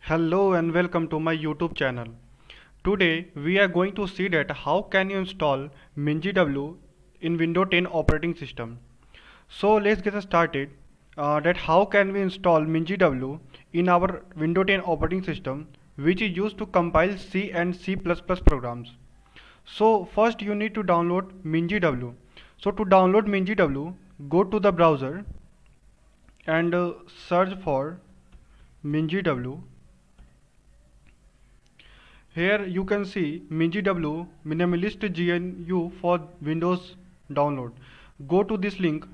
Hello and welcome to my YouTube channel. Today we are going to see that how can you install MinGW in Windows 10 operating system. So let's get started. That how can we install MinGW in our Windows 10 operating system, which is used to compile C and C++ programs. So first you need to download MinGW. So to download MinGW, go to the browser and search for MinGW. Here you can see MinGW minimalist GNU for Windows download. Go to this link.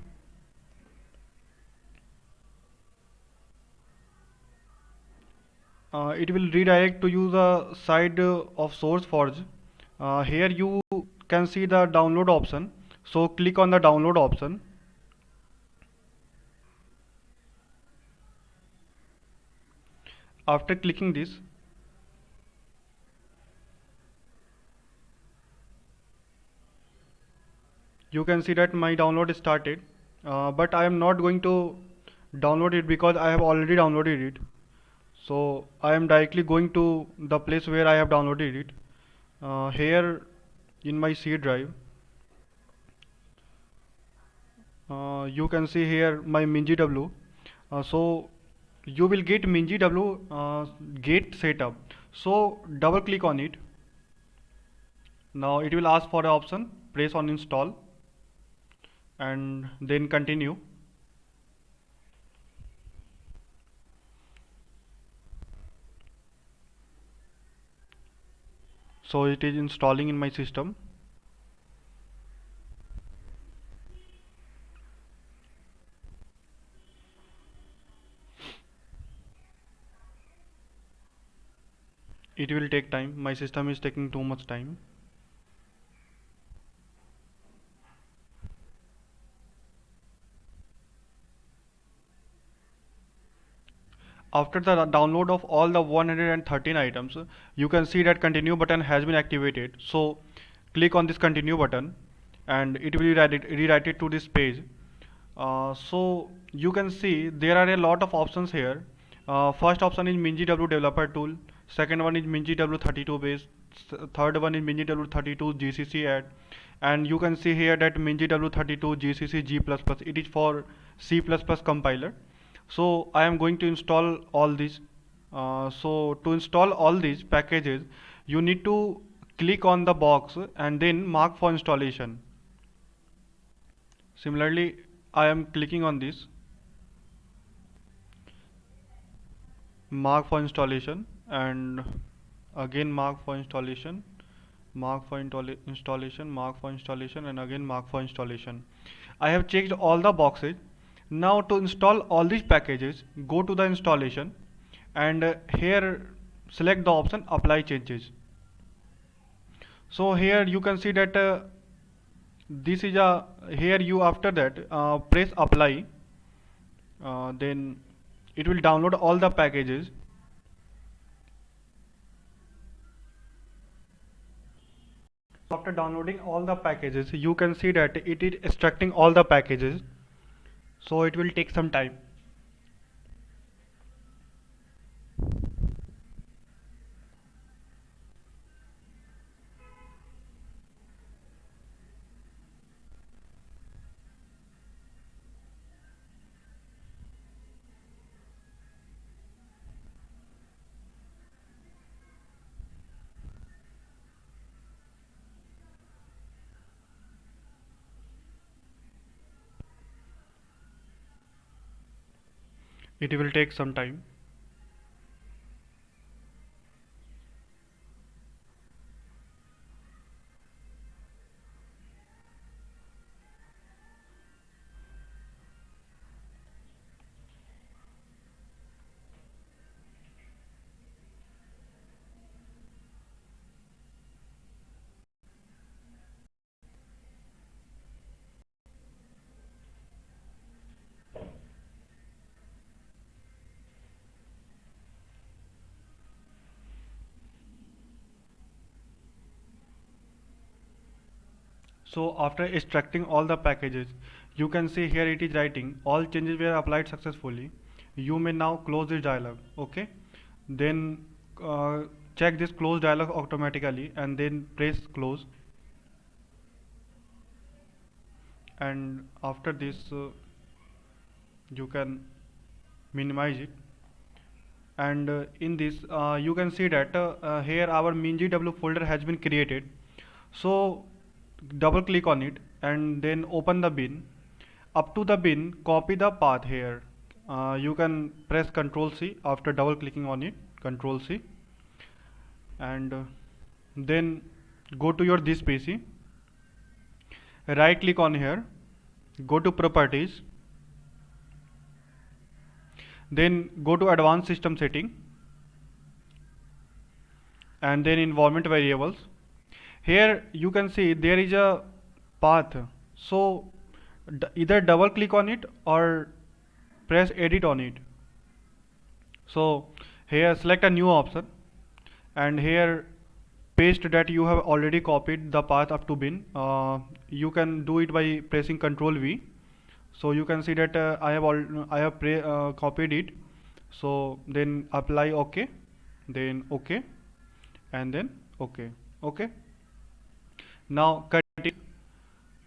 It will redirect to you the side of SourceForge. Here you can see the download option. So click on the download option. After clicking this, you can see that my download started. But I am not going to download it because I have already downloaded it. So I am directly going to the place where I have downloaded it. Here in my C drive, you can see here my MinGW. So you will get MinGW gate setup. So double click on it. Now it will ask for the option. Press on install and then continue. So it is installing in my system. It will take time. My system is taking too much time. After the download of all the 113 items, you can see that continue button has been activated. So click on this continue button and it will redirect it to this page. So you can see there are a lot of options here. First option is MinGW developer tool. Second one is MinGW 32 base. Third one is MinGW 32 GCC add. And you can see here that MinGW 32 GCC G++. It is for C++ compiler. So I am going to install all these. So to install all these packages, you need to click on the box and then mark for installation. Similarly, I am clicking on this, mark for installation, and again mark for installation, mark for installation, mark for installation, and again mark for installation. I have checked all the boxes. Now to install all these packages, go to the installation and here select the option apply changes. So here you can see that this is a here you after that press apply, then it will download all the packages. After downloading all the packages, you can see that it is extracting all the packages, so it will take some time. It will take some time. So after extracting all the packages, you can see here it is writing all changes were applied successfully. You may now close this dialog. Okay. then check this close dialog automatically and then press close, and after this you can minimize it, and in this you can see that here our MinGW folder has been created. So double click on it and then open the bin. Up to the bin, copy the path here. You can press Ctrl C after double clicking on it, Ctrl C, and then go to your this PC, right click on here, go to properties, then go to advanced system setting, and then environment variables. Here you can see there is a path, so either double click on it or press edit on it. So here select a new option, and here paste that you have already copied the path up to bin. You can do it by pressing Ctrl V. So you can see that I have copied it. So then apply OK, then OK, and then OK. Okay. Now cut it.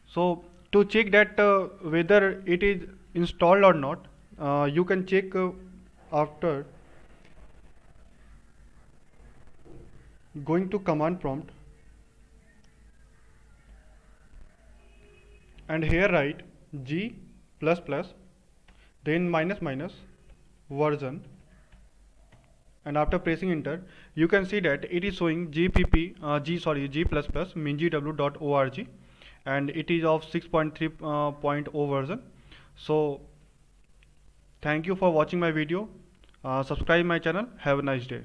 So to check that whether it is installed or not, you can check after going to command prompt, and here write g++, then minus minus version, and after pressing enter you can see that it is showing g++ mingw.org, and it is of 6.3.0 version. So thank you for watching my video. Subscribe my channel. Have a nice day.